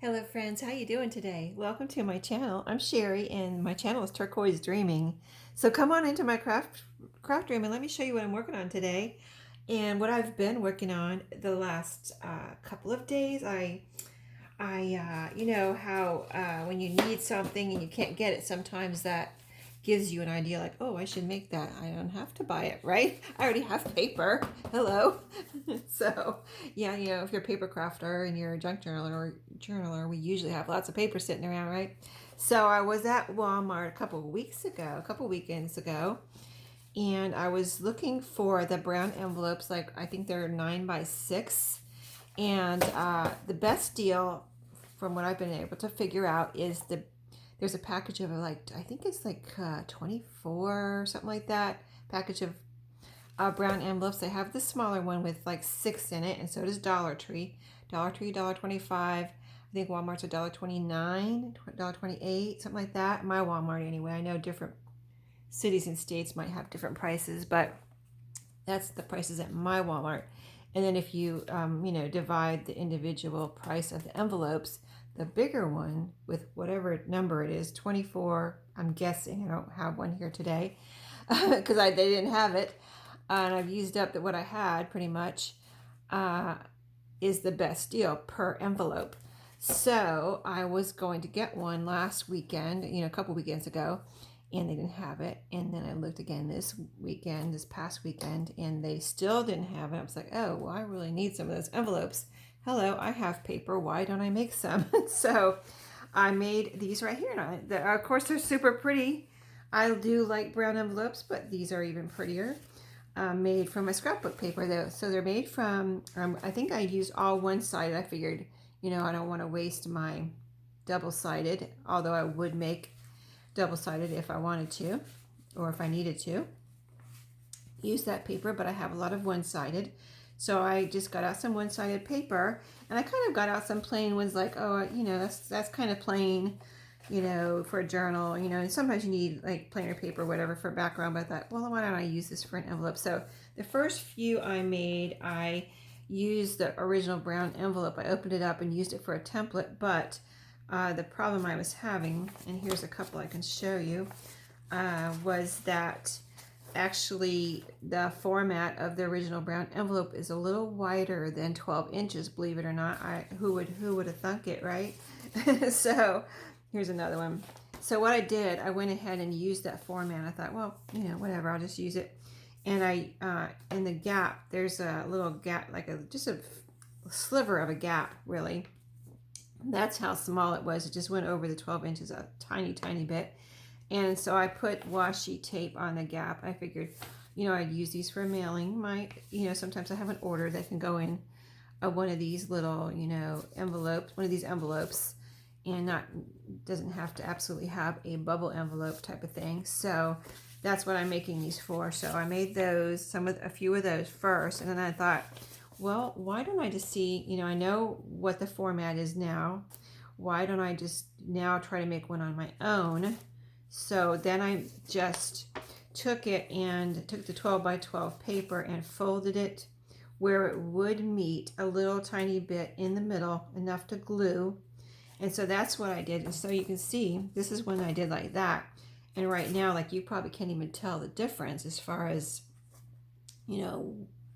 Hello friends, how you doing today? Welcome to my channel. I'm Sherry and my channel is Turquoise Dreaming. So come on into my craft room and let me show you what I'm working on today and what I've been working on the last couple of days. You know how when you need something and you can't get it, sometimes that gives you an idea like, oh, I should make that. I don't have to buy it, right? I already have paper. Hello. So, yeah, you know, if you're a paper crafter and you're a junk journaler, we usually have lots of paper sitting around, right? So I was at Walmart a couple weekends ago, and I was looking for the brown envelopes, like I think they're 9x6. And the best deal from what I've been able to figure out is there's a package of like, I think it's like 24 or something like that, package of brown envelopes. They have the smaller one with like 6 in it, and so does Dollar Tree. Dollar Tree, $1.25. I think Walmart's $1.29, $1.28, something like that. My Walmart anyway. I know different cities and states might have different prices, but that's the prices at my Walmart. And then if you, divide the individual price of the envelopes, the bigger one with whatever number it is, 24, I'm guessing, I don't have one here today because they didn't have it, and I've used up what I had pretty much, is the best deal per envelope. So I was going to get one last weekend, a couple weekends ago, and they didn't have it. And then I looked again this past weekend, and they still didn't have it. I was like, oh, well, I really need some of those envelopes. Hello, I have paper. Why don't I make some? So I made these right here. And of course, they're super pretty. I do like brown envelopes, but these are even prettier. Made from my scrapbook paper, though. So they're made from, I think I used all one-sided. I figured, I don't want to waste my double-sided, although I would make double-sided if I wanted to, or if I needed to use that paper, but I have a lot of one-sided. So I just got out some one-sided paper, and I kind of got out some plain ones, like, oh, that's kind of plain, for a journal, and sometimes you need like plainer paper, whatever, for background. But I thought, well, why don't I use this for an envelope? So the first few I made, I used the original brown envelope. I opened it up and used it for a template, but the problem I was having, and here's a couple I can show you, was that actually the format of the original brown envelope is a little wider than 12 inches, believe it or not. Who would have thunk it, right? So here's another one. So what I did, I went ahead and used that format. I thought, well, whatever, I'll just use it. And I, in the gap, there's a little gap, like just a sliver of a gap, really. That's how small it was. It just went over the 12 inches a tiny, tiny bit. And so I put washi tape on the gap. I figured, I'd use these for mailing. Sometimes I have an order that can go in one of these little, envelopes, one of these envelopes, and doesn't have to absolutely have a bubble envelope type of thing. So that's what I'm making these for. So I made those, a few of those first, and then I thought, well, why don't I just see, I know what the format is now. Why don't I just now try to make one on my own? So then I just took the 12 by 12 paper and folded it where it would meet a little tiny bit in the middle, enough to glue. And so that's what I did. And so you can see, this is when I did like that. And right now, like, you probably can't even tell the difference as far as,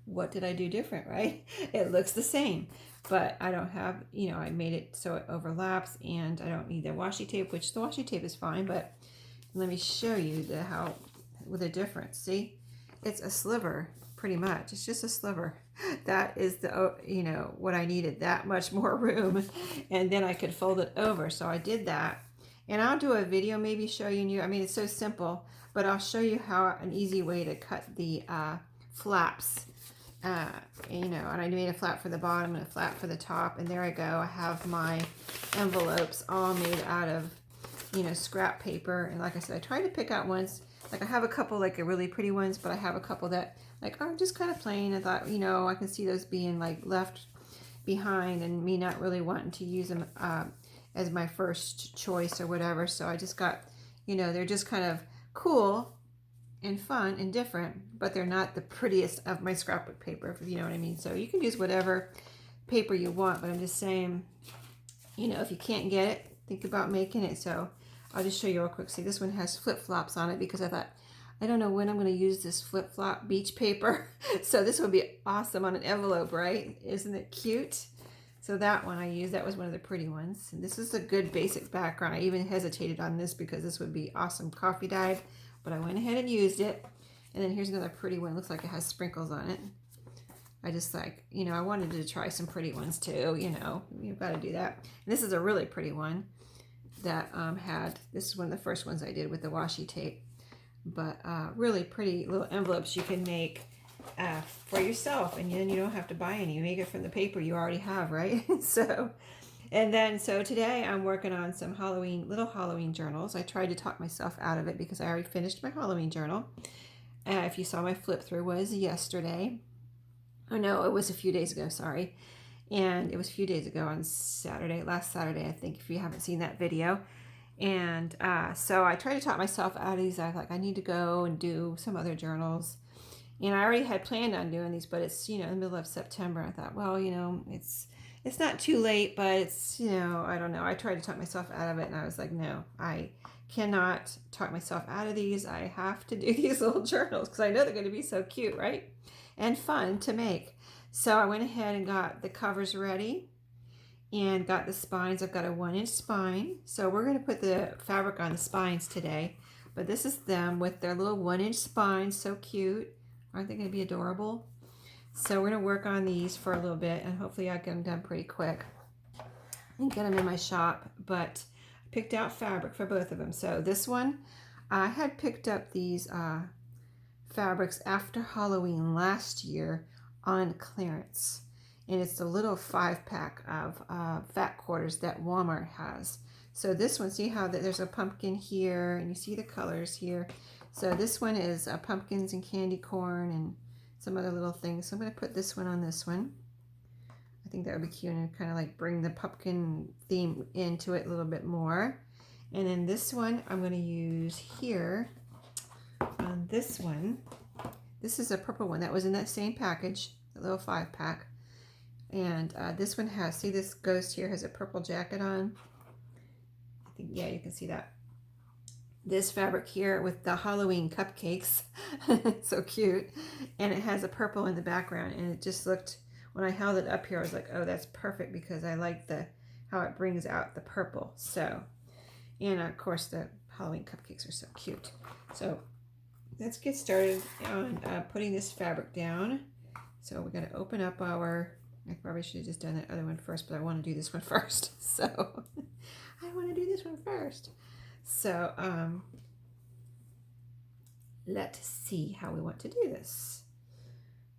what did I do different, right? It looks the same, but I don't have, I made it so it overlaps, and I don't need the washi tape, which the washi tape is fine, but let me show you with a difference. See, it's a sliver, pretty much. It's just a sliver. That is what I needed, that much more room, and then I could fold it over. So I did that, and I'll do a video maybe showing you. I mean, it's so simple, but I'll show you how an easy way to cut the flaps. And I made a flap for the bottom and a flap for the top, and there I go. I have my envelopes all made out of scrap paper. And like I said, I tried to pick out ones, like I have a couple like really pretty ones, but I have a couple that like are just kind of plain. I thought, I can see those being like left behind and me not really wanting to use them as my first choice or whatever. So I just got, they're just kind of cool and fun and different, but they're not the prettiest of my scrapbook paper, if you know what I mean. So you can use whatever paper you want, but I'm just saying, you know, if you can't get it, think about making it. So I'll just show you real quick. See, this one has flip-flops on it because I thought, I don't know when I'm going to use this flip-flop beach paper. So this would be awesome on an envelope, right? Isn't it cute? So that one I used, that was one of the pretty ones. And this is a good basic background. I even hesitated on this because this would be awesome coffee dyed, but I went ahead and used it. And then here's another pretty one. Looks like it has sprinkles on it. I just like, you know, I wanted to try some pretty ones too, you know, you've got to do that. And this is a really pretty one that this is one of the first ones I did with the washi tape, but really pretty little envelopes you can make for yourself, and then you don't have to buy any. You make it from the paper you already have, right? So today I'm working on some little Halloween journals. I tried to talk myself out of it because I already finished my Halloween journal. If you saw my flip through was yesterday. Oh no, it was a few days ago, sorry. And it was a few days ago on Saturday, last Saturday, I think, if you haven't seen that video. And so I tried to talk myself out of these. I was like, I need to go and do some other journals. And I already had planned on doing these, but it's, you know, in the middle of September. I thought, well, you know, it's not too late, but it's, you know, I don't know. I tried to talk myself out of it, and I was like, no, I cannot talk myself out of these. I have to do these little journals because I know they're going to be so cute, right? And fun to make. So I went ahead and got the covers ready and got the spines. I've got a 1-inch spine. So we're going to put the fabric on the spines today. But this is them with their little 1-inch spines. So cute. Aren't they going to be adorable? So we're going to work on these for a little bit, and hopefully I get them done pretty quick and get them in my shop. But I picked out fabric for both of them. So this one, I had picked up these fabrics after Halloween last year on clearance, and it's the little 5-pack of fat quarters that Walmart has. So this one, see how there's a pumpkin here, and you see the colors here. So this one is pumpkins and candy corn and some other little things. So I'm going to put this one on this one. I think that would be cute and kind of like bring the pumpkin theme into it a little bit more. And then this one I'm going to use here on this one. This is a purple one that was in that same package, the little 5-pack. And this one has, see, this ghost here has a purple jacket on. I think, yeah, you can see that. This fabric here with the Halloween cupcakes, so cute. And it has a purple in the background, and it just looked, when I held it up here, I was like, oh, that's perfect because I like how it brings out the purple. So, and of course the Halloween cupcakes are so cute. So let's get started on putting this fabric down. So we're going to open up I probably should have just done that other one first, but I want to do this one first. So I want to do this one first. So let's see how we want to do this.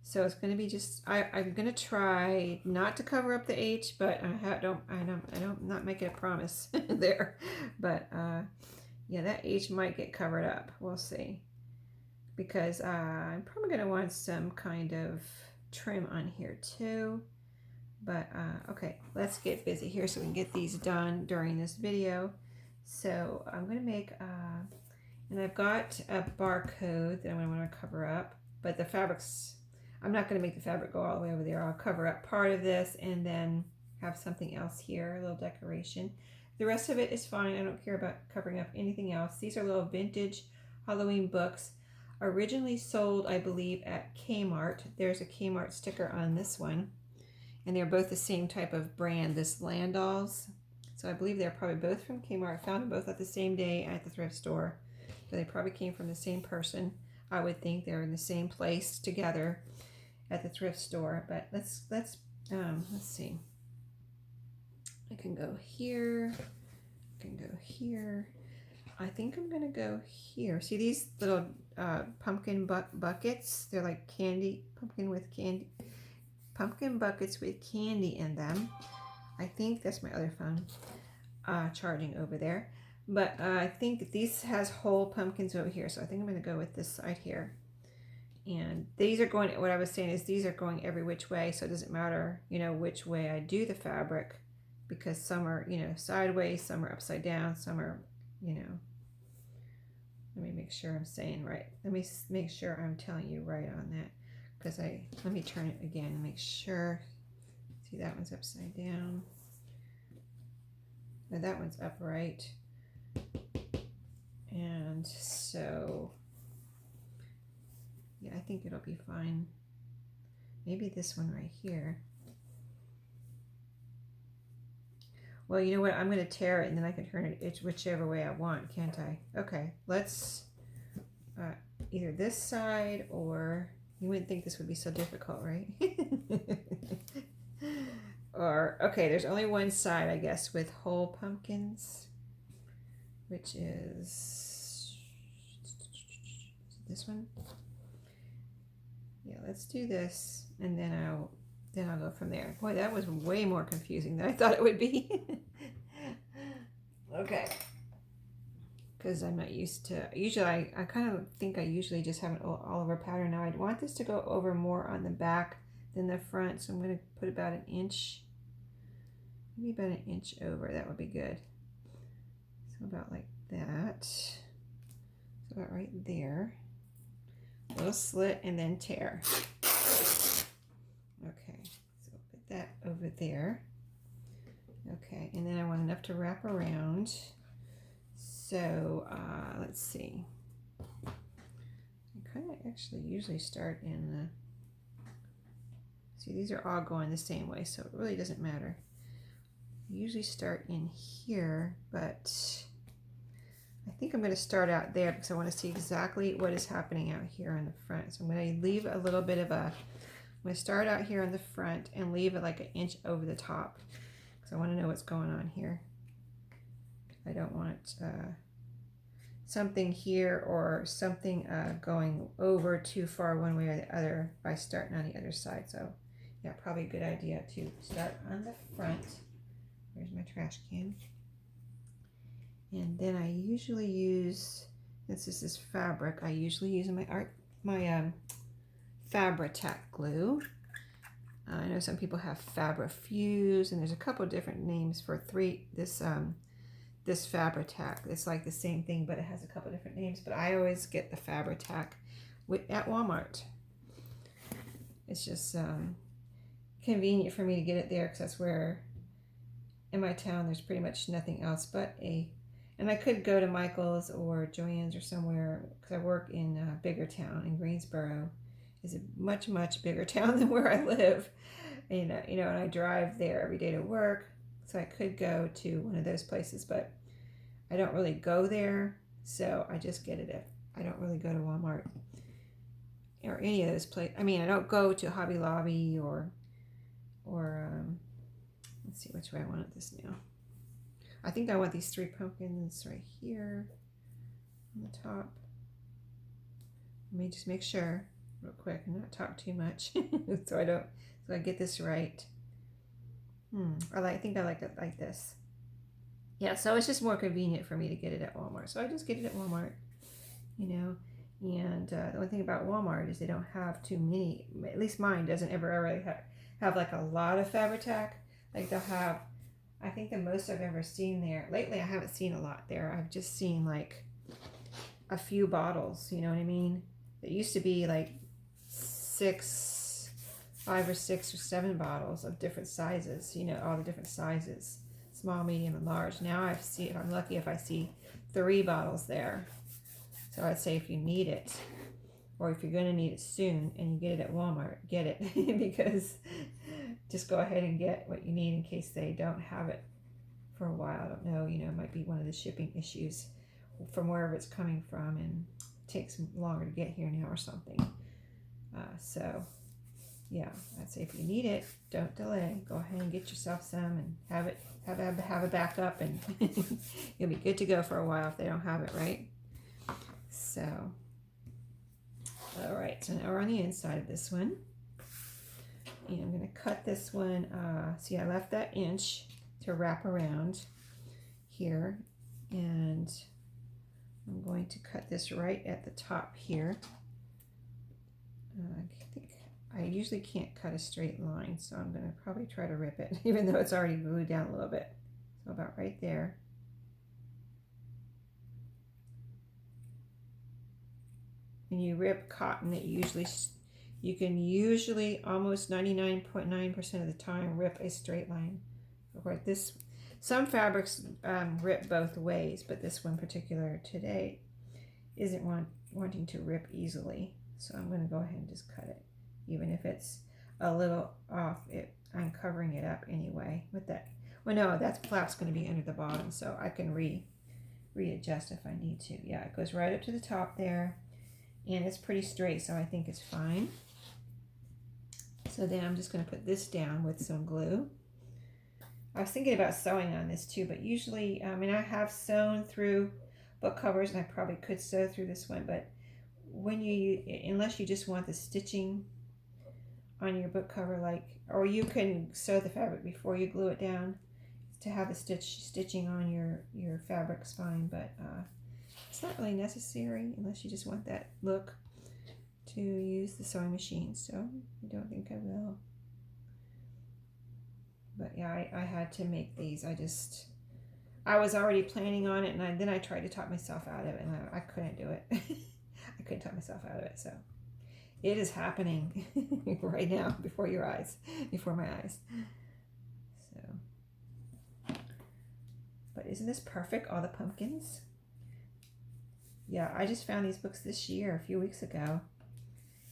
So it's going to be just, I'm going to try not to cover up the H, but I'm not making a promise there. But yeah, that H might get covered up. We'll see. Because I'm probably going to want some kind of trim on here too. But okay, let's get busy here so we can get these done during this video. So I'm going to make, and I've got a barcode that I'm going to want to cover up, but the fabrics, I'm not going to make the fabric go all the way over there. I'll cover up part of this and then have something else here, a little decoration. The rest of it is fine. I don't care about covering up anything else. These are little vintage Halloween books, originally sold, I believe, at Kmart. There's a Kmart sticker on this one, and they're both the same type of brand, this Landalls. So I believe they're probably both from Kmart. I found them both at the same day at the thrift store. So they probably came from the same person. I would think they're in the same place together at the thrift store. But let's see. I can go here. I can go here. I think I'm gonna go here. See these little pumpkin buckets? They're like pumpkin buckets with candy in them. I think that's my other phone charging over there. But I think these has whole pumpkins over here. So I think I'm going to go with this side here. And these are going, what I was saying is these are going every which way. So it doesn't matter, you know, which way I do the fabric. Because some are, you know, sideways, some are upside down, some are, you know. Let me make sure I'm saying right. Let me make sure I'm telling you right on that. Because let me turn it again and make sure. See, that one's upside down. Now that one's upright. And so, yeah, I think it'll be fine. Maybe this one right here. Well, you know what? I'm going to tear it and then I can turn it whichever way I want, can't I? Okay, let's either this side or you wouldn't think this would be so difficult, right? Or, okay, there's only one side, I guess, with whole pumpkins, which is this one. Yeah, let's do this, and then I'll go from there. Boy, that was way more confusing than I thought it would be. Okay. Because I'm not used to, usually I kind of think I usually just have an all over pattern. Now I'd want this to go over more on the back than the front, so I'm going to put about an inch, maybe about an inch over. That would be good. So about like that. So about right there. A little slit and then tear. Okay, so put that over there. Okay, and then I want enough to wrap around. So let's see. I kind of actually usually start in the, see, these are all going the same way, so it really doesn't matter. I usually start in here, but I think I'm going to start out there because I want to see exactly what is happening out here on the front. So I'm going to leave a little bit of a, I'm going to start out here on the front and leave it like an inch over the top because I want to know what's going on here. I don't want something here or something going over too far one way or the other by starting on the other side. So yeah, probably a good idea to start on the front. Where's my trash can? And then I usually use, since this is fabric, I usually use my Fabri-Tac glue. I know some people have Fabri-Fuse, and there's a couple different names for this Fabri-Tac. It's like the same thing, but it has a couple different names. But I always get the Fabri-Tac at Walmart. It's just convenient for me to get it there because that's where in my town there's pretty much nothing else but and I could go to Michael's or Joann's or somewhere because I work in a bigger town in Greensboro. Is a much bigger town than where I live, and and I drive there every day to work. So I could go to one of those places, but I don't really go there, so I just get it I don't really go to Walmart or any of those places. I mean, I don't go to Hobby Lobby or let's see which way I want this now. I think I want these 3 pumpkins right here on the top. Let me just make sure real quick and not talk too much so I get this right. I think I like it like this. Yeah, so it's just more convenient for me to get it at Walmart. So I just get it at Walmart, And the only thing about Walmart is they don't have too many. At least mine doesn't ever really have like a lot of Fabri-Tac. Like they'll have, I think the most I've ever seen there. Lately, I haven't seen a lot there. I've just seen like a few bottles. You know what I mean? It used to be like 5 or 6 or 7 bottles of different sizes, all the different sizes, small, medium, and large. Now if I'm lucky if I see 3 bottles there. So I'd say if you need it, or if you're going to need it soon and you get it at Walmart, get it because just go ahead and get what you need in case they don't have it for a while. I don't know, it might be one of the shipping issues from wherever it's coming from and it takes longer to get here now or something. So yeah, I'd say if you need it, don't delay. Go ahead and get yourself some and have a backup, and you'll be good to go for a while if they don't have it, right? So, all right. So now we're on the inside of this one, and I'm going to cut this one. See, I left that inch to wrap around here, and I'm going to cut this right at the top here. I usually can't cut a straight line, so I'm going to probably try to rip it, even though it's already glued down a little bit. So about right there. And you rip cotton, you can usually almost 99.9% of the time rip a straight line. Of course, Some fabrics rip both ways, but this one particular today isn't wanting to rip easily. So I'm going to go ahead and just cut it. Even if it's a little off, I'm covering it up anyway with that. Well, no, that flap's going to be under the bottom, so I can readjust if I need to. Yeah, it goes right up to the top there, and it's pretty straight, so I think it's fine. So then I'm just going to put this down with some glue. I was thinking about sewing on this too, but usually, I mean, I have sewn through book covers, and I probably could sew through this one, but when unless you just want the stitching on your book cover, like, or you can sew the fabric before you glue it down to have the stitching on your fabric's fine, but it's not really necessary unless you just want that look to use the sewing machine, so I don't think I will. But yeah, I had to make these. I was already planning on it, and then I tried to talk myself out of it, and I couldn't do it. I couldn't talk myself out of it, so it is happening right now before your eyes, before my eyes. So, but isn't this perfect? All the pumpkins. Yeah, I just found these books this year, a few weeks ago.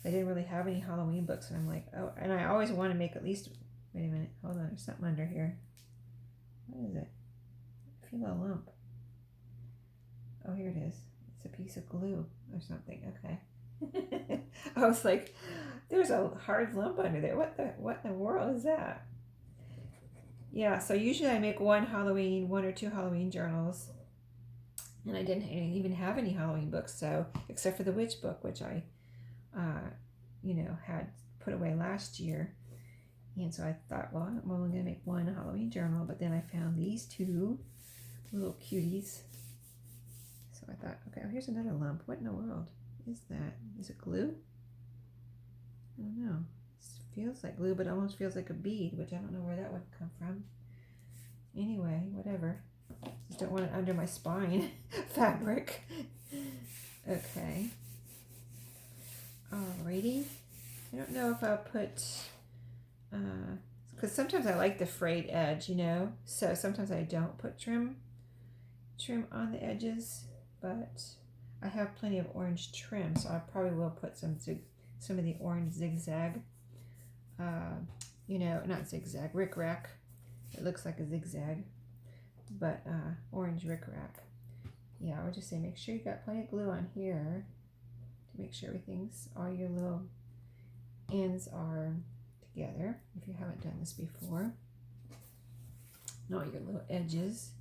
I didn't really have any Halloween books, and I'm like, oh, and I always want to make at least. Wait a minute, hold on, there's something under here. What is it? I feel a lump. Oh, here it is. It's a piece of glue or something. Okay. I was like, there's a hard lump under there. What in the world is that? Yeah, so usually I make one or two Halloween journals. And I didn't even have any Halloween books, so except for the witch book, which I had put away last year. And so I thought, well, I'm only going to make one Halloween journal, but then I found these two little cuties. So I thought, okay, oh, here's another lump. What in the world is that? Is it glue? I don't know. It feels like glue, but it almost feels like a bead, which I don't know where that would come from. Anyway, whatever. Just don't want it under my spine fabric. Okay. Alrighty. I don't know if I'll put, because sometimes I like the frayed edge, so sometimes I don't put trim on the edges, but I have plenty of orange trim, so I probably will put some of the orange zigzag, not zigzag, rickrack. It looks like a zigzag, but orange rickrack. Yeah, I would just say make sure you got plenty of glue on here to make sure all your little ends are together, if you haven't done this before. And all your little edges.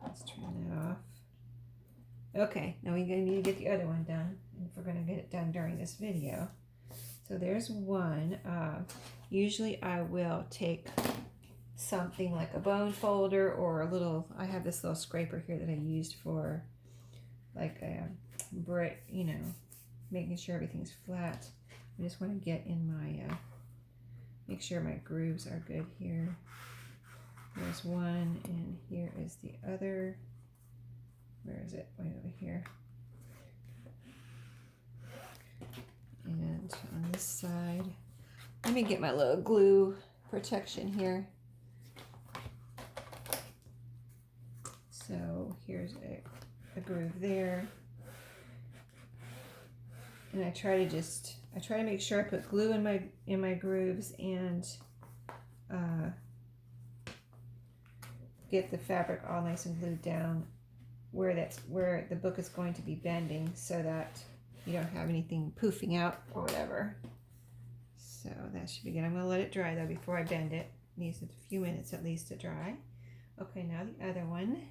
Let's turn that off. Okay, now we're going to need to get the other one done, if we're going to get it done during this video. So there's one. Usually I will take something like a bone folder or I have this little scraper here that I used for like a brick, making sure everything's flat. I just want to get in my, make sure my grooves are good here. There's one, and here is the other. Where is it? Way over here. And on this side, let me get my little glue protection here. So here's a groove there. And I try to make sure I put glue in my grooves and get the fabric all nice and glued down where the book is going to be bending, so that you don't have anything poofing out or whatever. So that should be good. I'm going to let it dry though before I bend it. It needs a few minutes at least to dry. Okay, now the other one.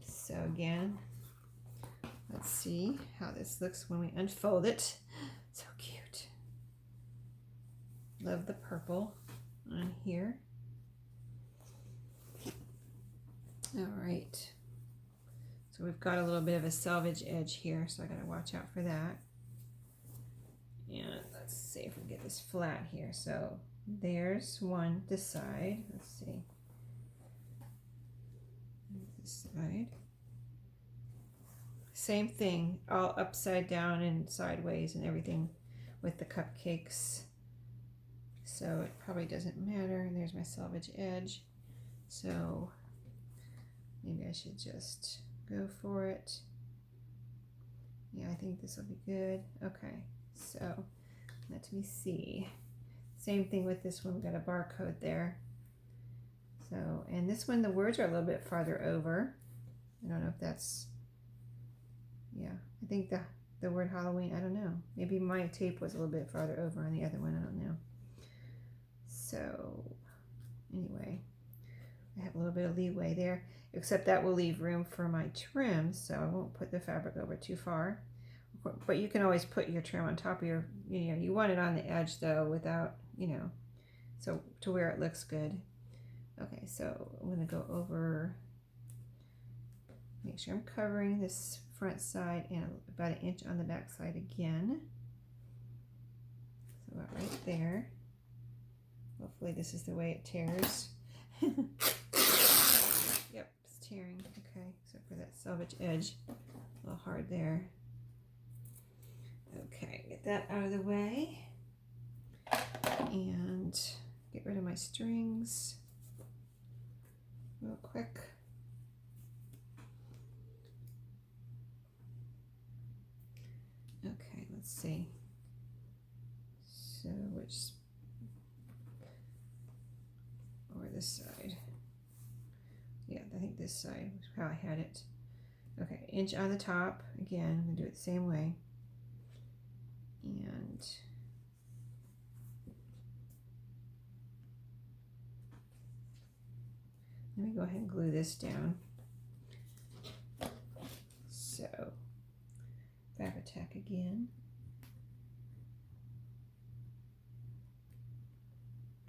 So again, let's see how this looks when we unfold it. So cute. Love the purple on here. All right. So we've got a little bit of a selvage edge here, so I got to watch out for that. And let's see if we can get this flat here. So there's one, this side. Let's see. This side. Same thing, all upside down and sideways and everything with the cupcakes. So it probably doesn't matter. And there's my selvage edge. So maybe I should just go for it. Yeah, I think this will be good. Okay, so let me see. Same thing with this one, we got a barcode there. So, and this one, the words are a little bit farther over. I don't know if that's, yeah, I think the word Halloween, I don't know. Maybe my tape was a little bit farther over on the other one, I don't know. So, anyway, I have a little bit of leeway there, except that will leave room for my trim, so I won't put the fabric over too far. But you can always put your trim on top of your, you know, you want it on the edge though without, you know, so to where it looks good. Okay, so I'm going to go over, make sure I'm covering this front side and about 1 inch on the back side again. So about right there. Hopefully this is the way it tears. Yep, it's tearing. Okay, except for that selvage edge. A little hard there. Okay, get that out of the way. And get rid of my strings real quick. Okay, let's see. So which, or this side? Yeah, I think this side is how I had it. Okay, inch on the top. Again, I'm gonna do it the same way. And let me go ahead and glue this down. So, Fabri-Tac again.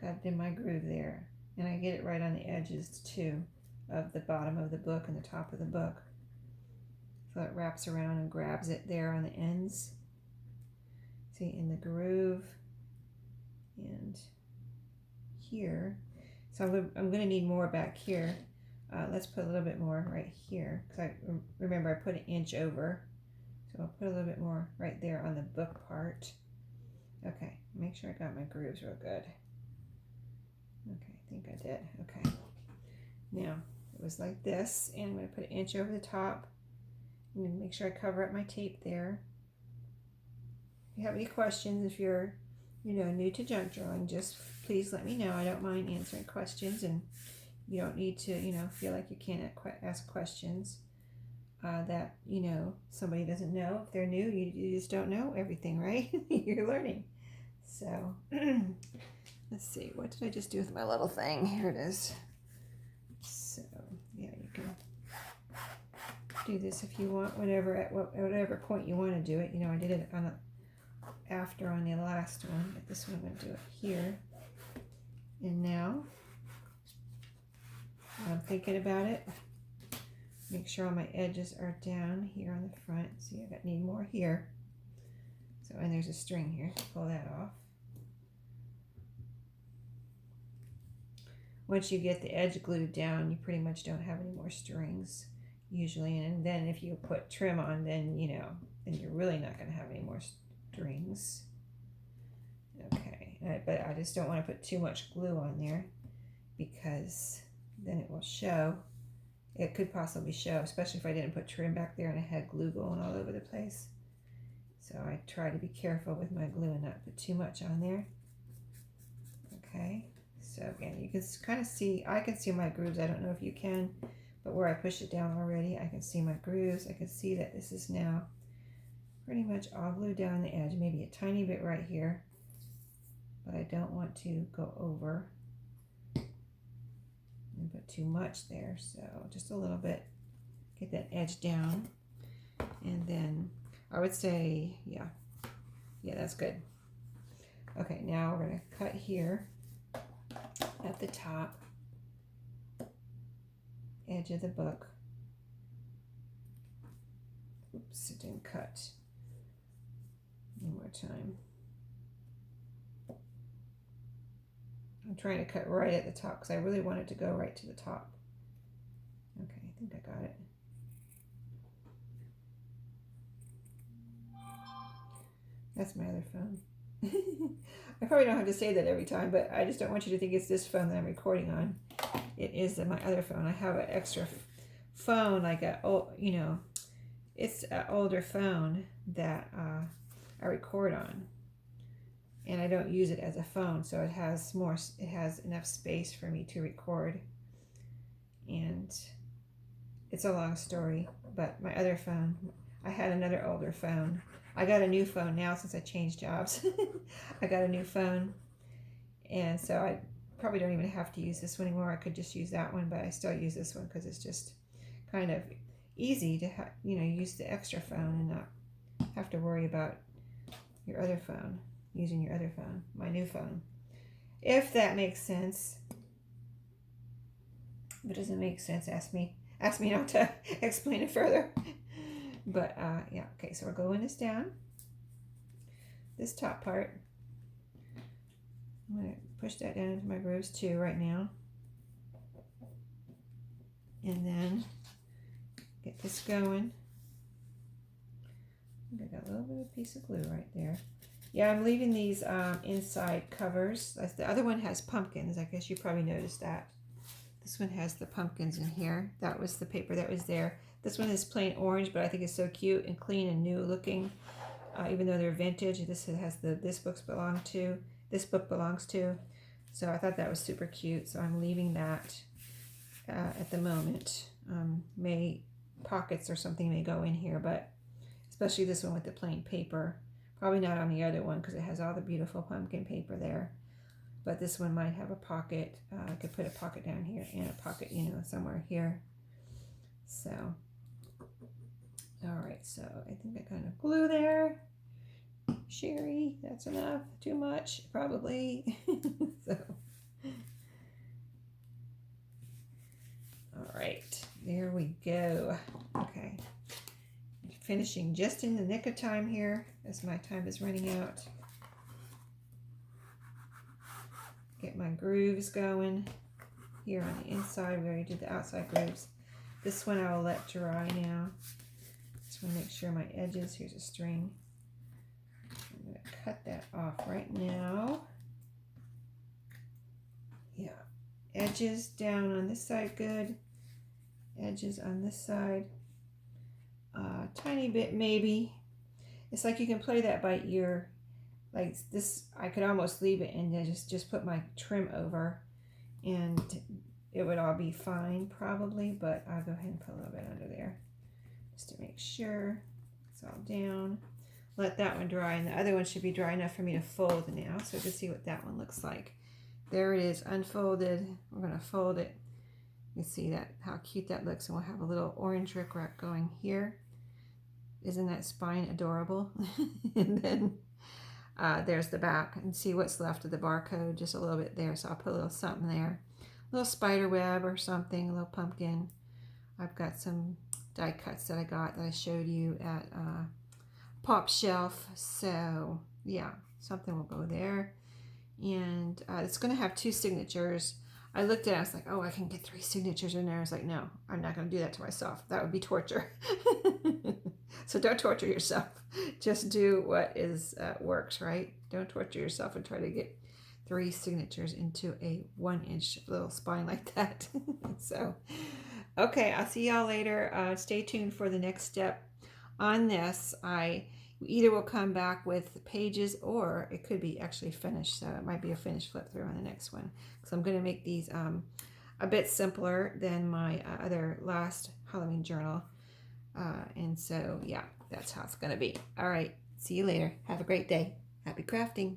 Got it in my groove there. And I get it right on the edges too, of the bottom of the book and the top of the book. So it wraps around and grabs it there on the ends. See, in the groove and here. So I'm going to need more back here. Let's put a little bit more right here, because I remember I put 1 inch over. So I'll put a little bit more right there on the book part. Okay, make sure I got my grooves real good. Okay, I think I did. Okay. Now, it was like this, and I'm going to put 1 inch over the top. I'm going to make sure I cover up my tape there. If you have any questions, if you're, you know, new to junk drawing, just please let me know. I don't mind answering questions, and you don't need to, you know, feel like you can't ask questions that, you know, somebody doesn't know. If they're new, you just don't know everything, right? You're learning. So, let's see. What did I just do with my little thing? Here it is. So, yeah, you can do this if you want, whenever, at whatever point you want to do it. You know, I did it on after on the last one, but this one I'm going to do it here. And now, I'm thinking about it. Make sure all my edges are down here on the front. See, I need more here. So, and there's a string here. Pull that off. Once you get the edge glued down, you pretty much don't have any more strings usually. And then if you put trim on, then, you know, then you're really not going to have any more strings. Okay, but I just don't want to put too much glue on there, because then it will show. It could possibly show, especially if I didn't put trim back there and I had glue going all over the place. So I try to be careful with my glue and not put too much on there. Okay, so again, you can kind of see, I can see my grooves. I don't know if you can, but where I push it down already, I can see my grooves. I can see that this is now pretty much all glued down the edge, maybe a tiny bit right here, but I don't want to go over and put too much there, so just a little bit, get that edge down. And then I would say, yeah, that's good. Okay, now we're going to cut here at the top edge of the book. Oops, it didn't cut. One more time. I'm trying to cut right at the top because I really want it to go right to the top. Okay, I think I got it. That's my other phone. I probably don't have to say that every time, but I just don't want you to think it's this phone that I'm recording on. it is my other phone. I have an extra phone, like it's an older phone that I record on, and I don't use it as a phone, so it has enough space for me to record. And it's a long story, but my other phone, I had another older phone. I got a new phone now since I changed jobs. I got a new phone, and so I probably don't even have to use this one anymore. I could just use that one, but I still use this one because it's just kind of easy to use the extra phone and not have to worry about your other phone, using your other phone, my new phone. If that makes sense. If it doesn't make sense, ask me not to explain it further. But yeah, okay, so we're gluing this down. This top part, I'm going to push that down into my grooves too right now. And then get this going. I got a little bit of piece of glue right there. Yeah, I'm leaving these inside covers. The other one has pumpkins. I guess you probably noticed that. This one has the pumpkins in here. That was the paper that was there. This one is plain orange, but I think it's so cute and clean and new looking. Even though they're vintage, this book belongs to. So I thought that was super cute. So I'm leaving that at the moment. Pockets or something may go in here, but especially this one with the plain paper. Probably not on the other one because it has all the beautiful pumpkin paper there. But this one might have a pocket. I could put a pocket down here and a pocket, somewhere here. So, all right. So I think I kind of glue there. Sheree, that's enough. Too much, probably. So, all right. There we go. Okay. Finishing just in the nick of time here as my time is running out. Get my grooves going here on the inside. We already did the outside grooves. This one I will let dry now. Just want to make sure my edges, here's a string. I'm going to cut that off right now. Yeah, edges down on this side, good. Edges on this side. Tiny bit maybe. It's like you can play that by ear. Like this, I could almost leave it and then just put my trim over and it would all be fine probably, but I'll go ahead and put a little bit under there just to make sure it's all down. Let that one dry, and the other one should be dry enough for me to fold now, so to see what that one looks like. There it is, unfolded. We're going to fold it. You see that, how cute that looks, and we'll have a little orange rickrack going here. Isn't that spine adorable? And then there's the back, and see what's left of the barcode, just a little bit there, so I'll put a little something there. A little spider web or something, a little pumpkin. I've got some die cuts that I got that I showed you at Pop Shelf, so yeah, something will go there. And it's going to have 2 signatures. I looked at it, I was like, oh, I can get 3 signatures in there. I was like, no, I'm not going to do that to myself. That would be torture. So don't torture yourself. Just do what works, right? Don't torture yourself and try to get 3 signatures into a 1-inch little spine like that. So, okay, I'll see y'all later. Stay tuned for the next step on this. I either will come back with pages or it could be actually finished. So it might be a finished flip through on the next one. So I'm going to make these a bit simpler than my other last Halloween journal. And so, yeah, that's how it's going to be. All right. See you later. Have a great day. Happy crafting.